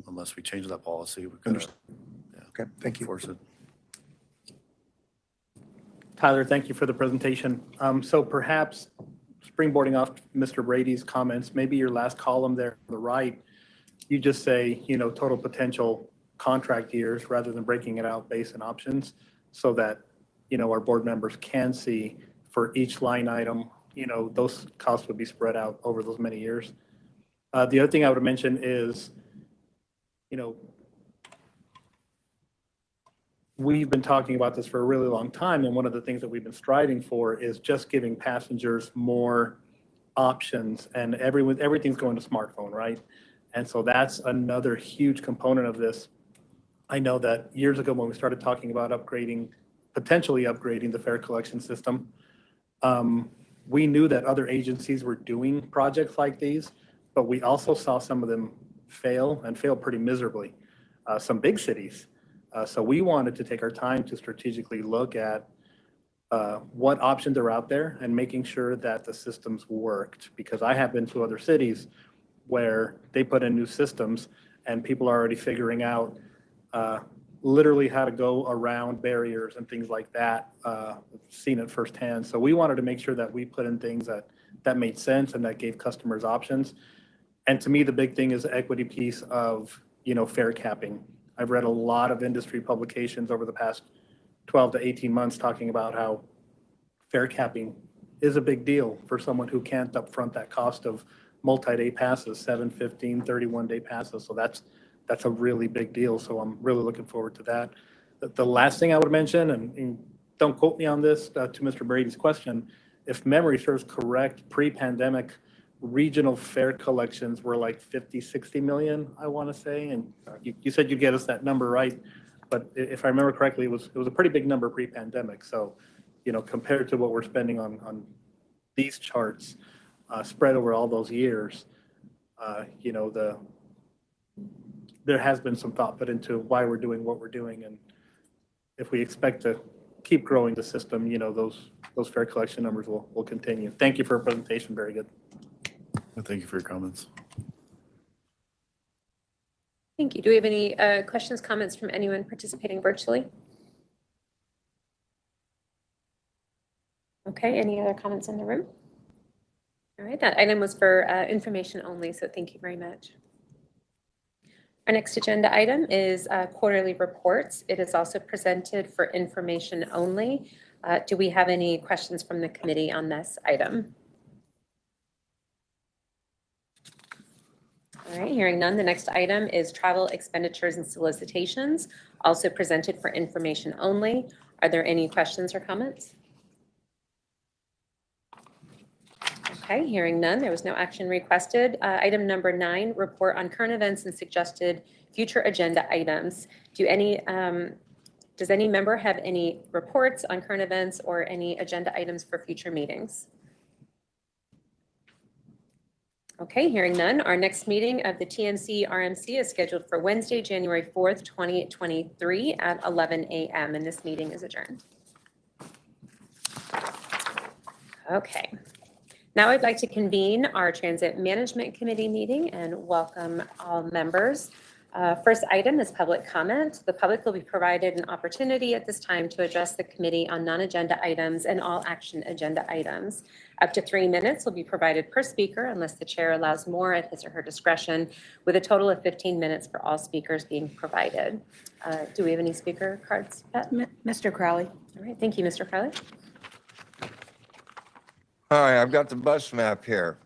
unless we change that policy, we're going to Okay, thank you. force it. Tyler, thank you for the presentation. So perhaps springboarding off Mr. Brady's comments, maybe your last column there on the right, you just say, total potential contract years rather than breaking it out based on options so that, our board members can see for each line item, those costs would be spread out over those many years. The other thing I would mention is, we've been talking about this for a really long time, and one of the things that we've been striving for is just giving passengers more options, and everything's going to smartphone, right? And so that's another huge component of this. I know that years ago when we started talking about potentially upgrading the fare collection system, we knew that other agencies were doing projects like these, but we also saw some of them fail pretty miserably, some big cities. So we wanted to take our time to strategically look at what options are out there and making sure that the systems worked. Because I have been to other cities where they put in new systems and people are already figuring out literally how to go around barriers and things like that. Seen it firsthand. So we wanted to make sure that we put in things that made sense and that gave customers options. And to me, the big thing is the equity piece of, fare capping. I've read a lot of industry publications over the past 12 to 18 months talking about how fare capping is a big deal for someone who can't upfront that cost of multi-day passes, 7, 15, 31-day passes. So that's a really big deal. So I'm really looking forward to that. The last thing I would mention, and don't quote me on this, to Mr. Brady's question, if memory serves correct, pre-pandemic, regional fare collections were like 50, 60 million, I want to say. And you said you'd get us that number right. But if I remember correctly, it was a pretty big number pre-pandemic. So, compared to what we're spending on these charts spread over all those years, there has been some thought put into why we're doing what we're doing. And if we expect to keep growing the system, those fare collection numbers will continue. Thank you for a presentation. Very good. Thank you for your comments. Thank you. Do we have any questions, comments from anyone participating virtually? Okay, any other comments in the room? All right, that item was for information only, so thank you very much. Our next agenda item is quarterly reports. It is also presented for information only. Do we have any questions from the committee on this item? All right, hearing none, the next item is travel expenditures and solicitations, also presented for information only. Are there any questions or comments? Okay, hearing none, there was no action requested. Item number 9, report on current events and suggested future agenda items. Does any member have any reports on current events or any agenda items for future meetings? Okay, hearing none, our next meeting of the TMC RMC is scheduled for Wednesday, January 4th, 2023 at 11 a.m. and this meeting is adjourned. Okay. Now I'd like to convene our Transit Management Committee meeting and welcome all members. First item is public comment. The public will be provided an opportunity at this time to address the committee on non-agenda items and all action agenda items. Up to 3 minutes will be provided per speaker unless the chair allows more at his or her discretion, with a total of 15 minutes for all speakers being provided. Do we have any speaker cards, Pat? Mr. Crowley. All right, thank you, Mr. Crowley. Hi, I've got the bus map here.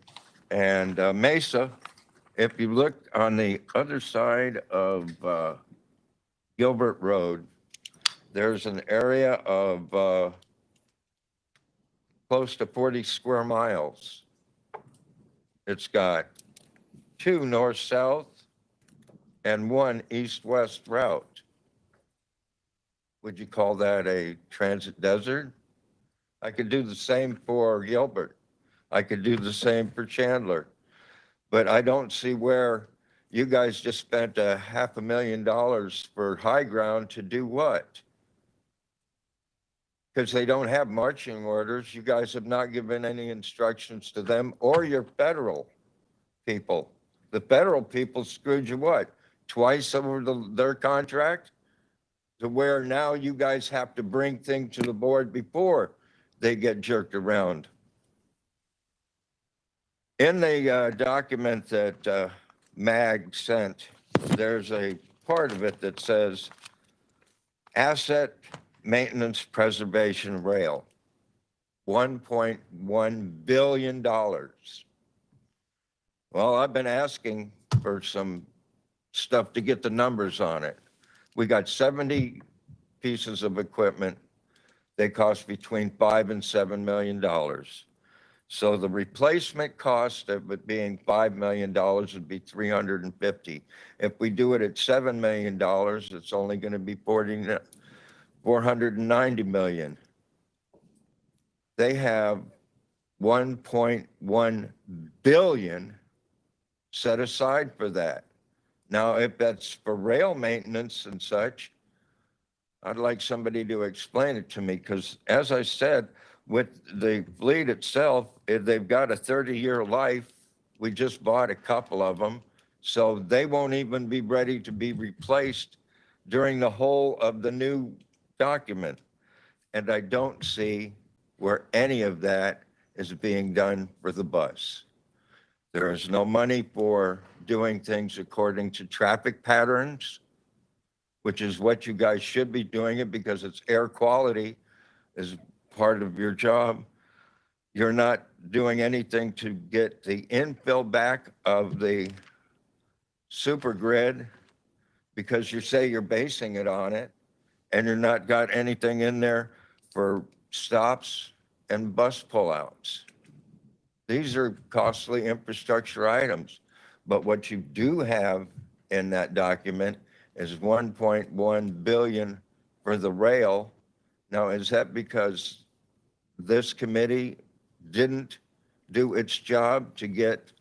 And Mesa, if you look on the other side of Gilbert Road, there's an area of close to 40 square miles. It's got 2 north-south and 1 east-west route. Would you call that a transit desert? I could do the same for Gilbert. I could do the same for Chandler. But I don't see where you guys just spent $500,000 for high ground to do what? Because they don't have marching orders. You guys have not given any instructions to them or your federal people. The federal people screwed you what? Twice over their contract? To where now you guys have to bring things to the board before they get jerked around. In the document that MAG sent, there's a part of it that says asset maintenance preservation rail, $1.1 billion. Well, I've been asking for some stuff to get the numbers on it. We got 70 pieces of equipment. They cost between $5 and $7 million. So the replacement cost of it being $5 million would be $350. If we do it at $7 million, it's only going to be $490 million. They have 1.1 billion set aside for that. Now, if that's for rail maintenance and such, I'd like somebody to explain it to me, because as I said, with the fleet itself, if they've got a 30-year life. We just bought a couple of them, so they won't even be ready to be replaced during the whole of the new document. And I don't see where any of that is being done for the bus. There is no money for doing things according to traffic patterns, which is what you guys should be doing it, because it's air quality is part of your job. You're not doing anything to get the infill back of the super grid, because you say you're basing it on it, and you're not got anything in there for stops and bus pullouts. These are costly infrastructure items, but what you do have in that document is 1.1 billion for the rail. Now, is that because this committee didn't do its job to get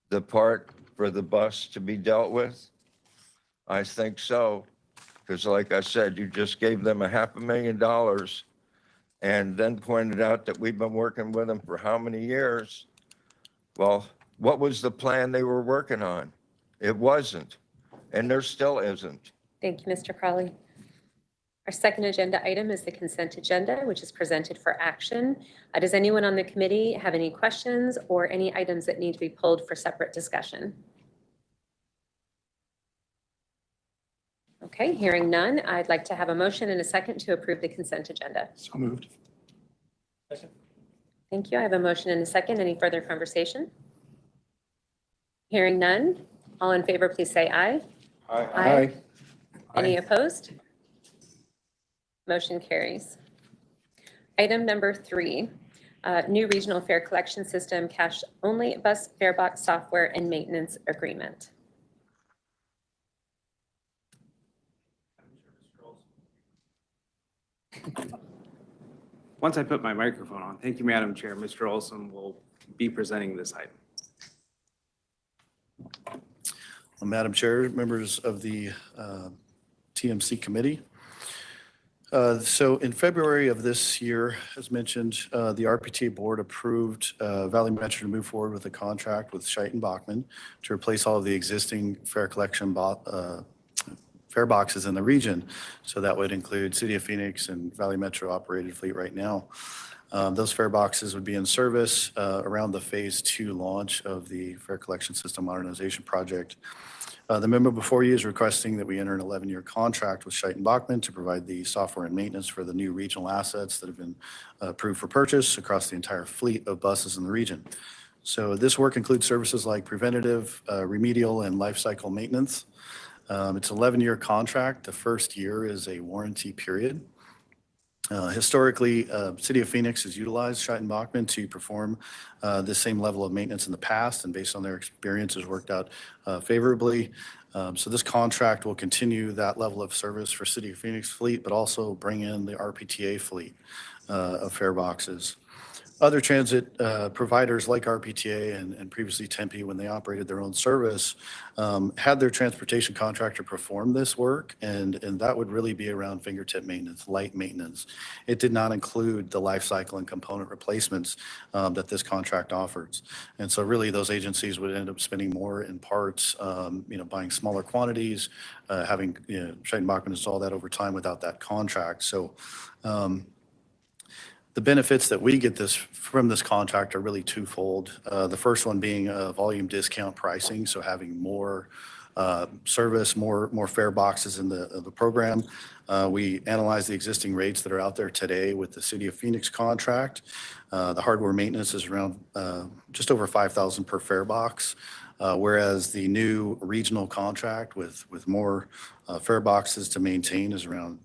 the part for the bus to be dealt with? I think so, because like I said, you just gave them $500,000 and then pointed out that we've been working with them for how many years? Well, what was the plan they were working on? It wasn't, and there still isn't. Thank you, Mr. Crowley. Our second agenda item is the consent agenda, which is presented for action. Does anyone on the committee have any questions or any items that need to be pulled for separate discussion? Okay, hearing none, I'd like to have a motion and a second to approve the consent agenda. So moved. Thank you. I have a motion and a second. Any further conversation? Hearing none, all in favor, please say aye. Aye. Any opposed? Motion carries. Item number 3, new regional fare collection system, cash only bus fare box software and maintenance agreement. Once I put my microphone on, thank you, Madam Chair. Mr. Olson will be presenting this item. Madam Chair, members of the TMC committee, So in February of this year, as mentioned, the RPTA board approved Valley Metro to move forward with a contract with Scheidt & Bachmann to replace all of the existing fare collection fare boxes in the region. So that would include City of Phoenix and Valley Metro operated fleet right now. Those fare boxes would be in service around the phase 2 launch of the fare collection system modernization project. The member before you is requesting that we enter an 11-year contract with Scheidt & Bachmann to provide the software and maintenance for the new regional assets that have been approved for purchase across the entire fleet of buses in the region. So this work includes services like preventative, remedial, and life cycle maintenance. It's an 11-year contract. The first year is a warranty period. Historically, City of Phoenix has utilized Scheidt & Bachmann to perform the same level of maintenance in the past, and based on their experience has worked out favorably. So this contract will continue that level of service for City of Phoenix fleet, but also bring in the RPTA fleet of fare boxes. Other transit providers like RPTA and previously Tempe, when they operated their own service, had their transportation contractor perform this work, and that would really be around fingertip maintenance, light maintenance. It did not include the life cycle and component replacements that this contract offers. And so really those agencies would end up spending more in parts, buying smaller quantities, having Scheidt & Bachmann install that over time without that contract. So the benefits that we get from this contract are really twofold. The first one being volume discount pricing, so having more service, more fare boxes in the program. We analyze the existing rates that are out there today with the City of Phoenix contract. The hardware maintenance is around just over $5,000 per fare box, whereas the new regional contract with more fare boxes to maintain is around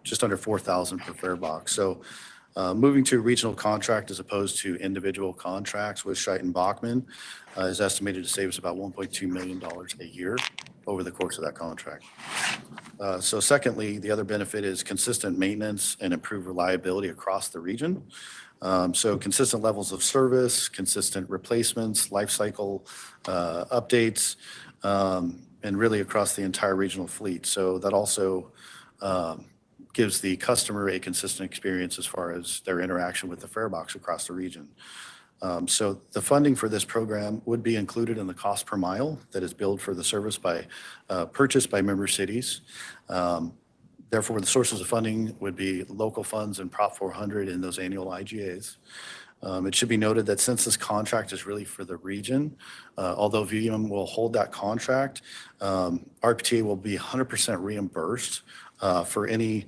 just under $4,000 per fare box. So moving to a regional contract as opposed to individual contracts with Scheidt & Bachmann is estimated to save us about $1.2 million a year over the course of that contract. So secondly, the other benefit is consistent maintenance and improved reliability across the region. So consistent levels of service, consistent replacements, life cycle updates, and really across the entire regional fleet. So that also gives the customer a consistent experience as far as their interaction with the fare box across the region. So the funding for this program would be included in the cost per mile that is billed for the service purchased by member cities. Therefore, the sources of funding would be local funds and Prop 400 in those annual IGAs. It should be noted that since this contract is really for the region, although VM will hold that contract, RPTA will be 100% reimbursed for any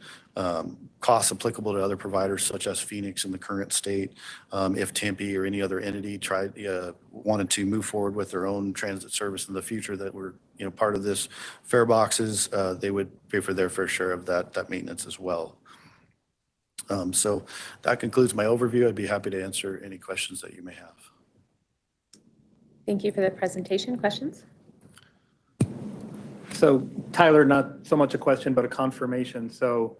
costs applicable to other providers such as Phoenix in the current state. If Tempe or any other entity wanted to move forward with their own transit service in the future that were part of this fare boxes, they would pay for their fair share of that maintenance as well. So that concludes my overview. I'd be happy to answer any questions that you may have. Thank you for the presentation. Questions? So Tyler, not so much a question, but a confirmation. So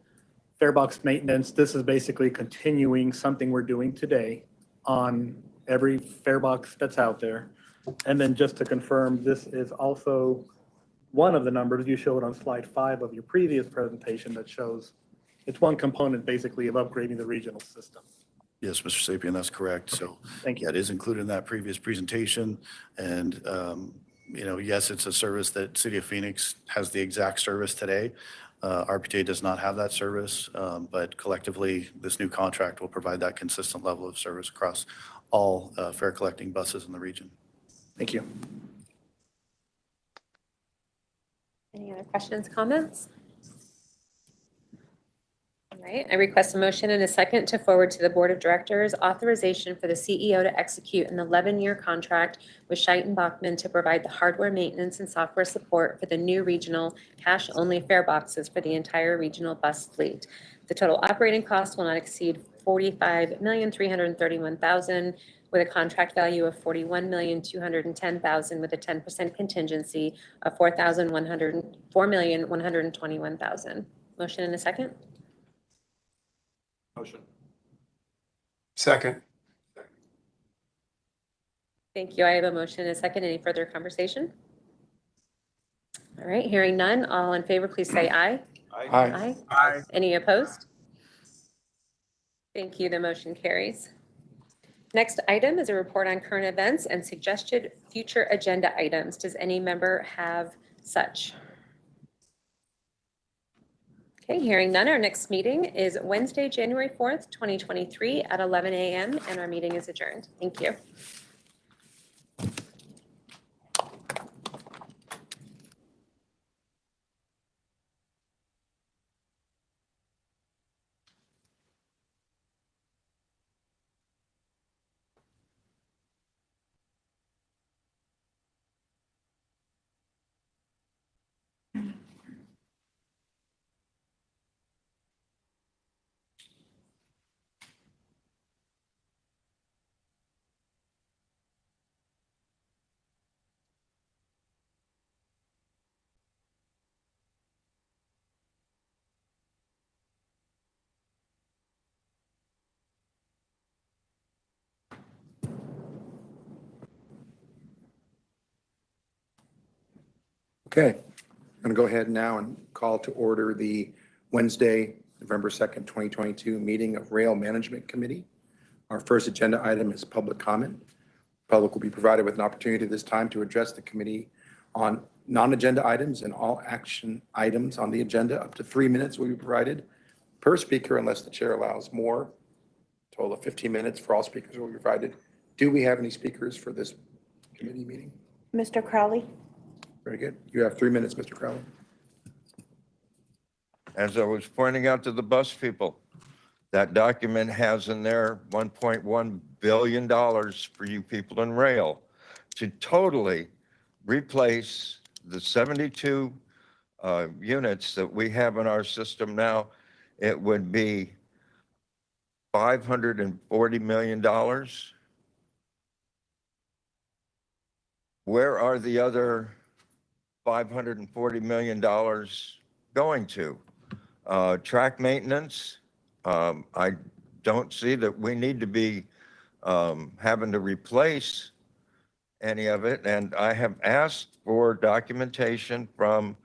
fare box maintenance, this is basically continuing something we're doing today on every fare box that's out there. And then just to confirm, this is also one of the numbers you showed on slide 5 of your previous presentation that shows it's one component basically of upgrading the regional system. Yes, Mr. Sapien, that's correct. So Thank you. yeah, it is included in that previous presentation. And yes, it's a service that City of Phoenix has the exact service today. RPTA does not have that service, but collectively, this new contract will provide that consistent level of service across all fare collecting buses in the region. Thank you. Any other questions, comments? All right, I request a motion and a second to forward to the Board of Directors authorization for the CEO to execute an 11-year contract with Scheidt & Bachmann to provide the hardware maintenance and software support for the new regional cash-only fare boxes for the entire regional bus fleet. The total operating cost will not exceed $45,331,000 with a contract value of $41,210,000 with a 10% contingency of $4,121,000. Motion and a second? Motion. Second. Thank you. I have a motion and a second. Any further conversation? All right, hearing none. All in favor, please say aye. Aye. Aye. Any opposed? Thank you. The motion carries. Next item is a report on current events and suggested future agenda items. Does any member have such? Okay, hearing none, our next meeting is Wednesday, January 4th, 2023 at 11 a.m. and our meeting is adjourned. Thank you. Okay, I'm going to go ahead now and call to order the Wednesday, November 2nd, 2022 meeting of Rail Management Committee. Our first agenda item is public comment. Public will be provided with an opportunity this time to address the committee on non-agenda items and all action items on the agenda. Up to 3 minutes will be provided per speaker unless the chair allows more. Total of 15 minutes for all speakers will be provided. Do we have any speakers for this committee meeting? Mr. Crowley? Very good. You have 3 minutes, Mr. Crowley. As I was pointing out to the bus people, that document has in there $1.1 billion for you people in rail to totally replace the 72 units that we have in our system now. It would be $540 million. Where are the other $540 million going to? Track maintenance. I don't see that we need to be having to replace any of it. And I have asked for documentation from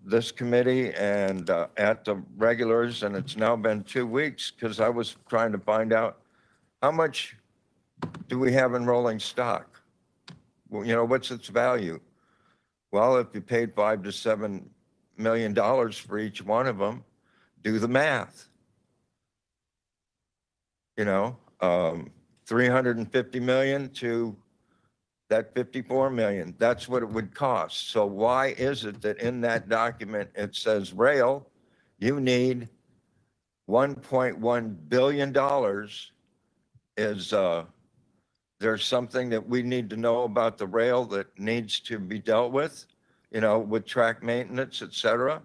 this committee and at the regulars, and it's now been 2 weeks because I was trying to find out how much do we have in rolling stock? Well, you know, what's its value? Well, if you paid $5 to $7 million for each one of them, do the math. You know, 350 million to that 54 million, that's what it would cost. So why is it that in that document, it says rail, you need $1.1 billion? Is there's something that we need to know about the rail that needs to be dealt with, you know, with track maintenance, et cetera?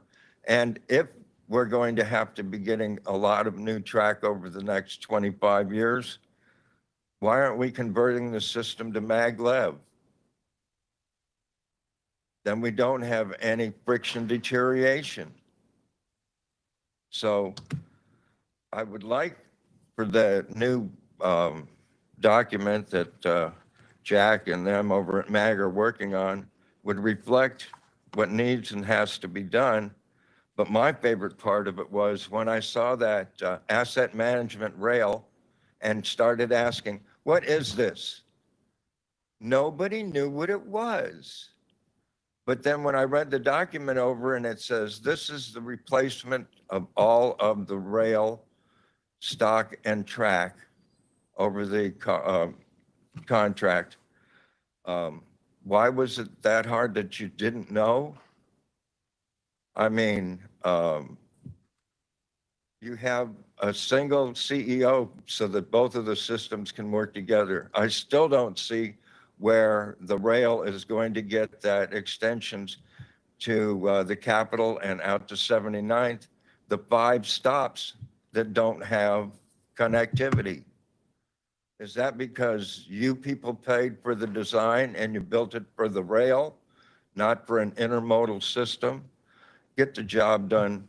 And if we're going to have to be getting a lot of new track over the next 25 years, why aren't we converting the system to maglev? Then we don't have any friction deterioration. So I would like for the new document that Jack and them over at MAG are working on would reflect what needs and has to be done. But my favorite part of it was when I saw that asset management rail and started asking, what is this? Nobody knew what it was. But then when I read the document over and it says, this is the replacement of all of the rail stock and track over the contract. Why was it that hard that you didn't know? I mean, you have a single CEO so that both of the systems can work together. I still don't see where the rail is going to get that extensions to the Capitol and out to 79th, the 5 stops that don't have connectivity. Is that because you people paid for the design and you built it for the rail, not for an intermodal system? Get the job done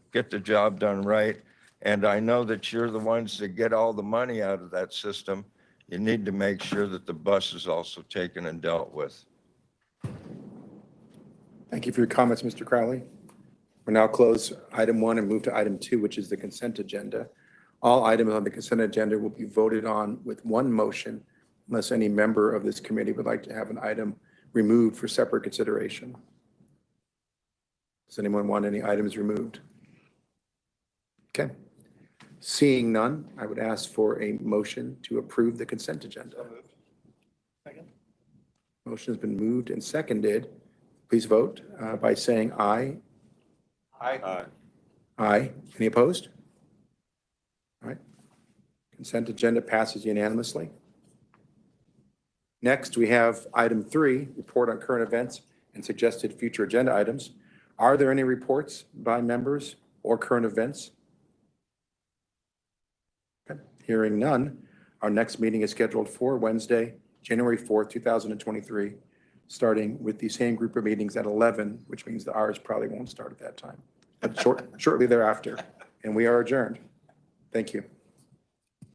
right. And I know that you're the ones that get all the money out of that system. You need to make sure that the bus is also taken and dealt with. Thank you for your comments, Mr. Crowley. We'll now close item 1 and move to item 2, which is the consent agenda. All items on the consent agenda will be voted on with one motion unless any member of this committee would like to have an item removed for separate consideration. Does anyone want any items removed? Okay. Seeing none, I would ask for a motion to approve the consent agenda. Second. Motion has been moved and seconded. Please vote by saying aye. Aye. Aye. Any opposed? All right. Consent agenda passes unanimously. Next, we have item 3, report on current events and suggested future agenda items. Are there any reports by members or current events? Okay. Hearing none, our next meeting is scheduled for Wednesday, January 4th, 2023, starting with the same group of meetings at 11, which means the hours probably won't start at that time, but shortly thereafter. And we are adjourned. Thank you.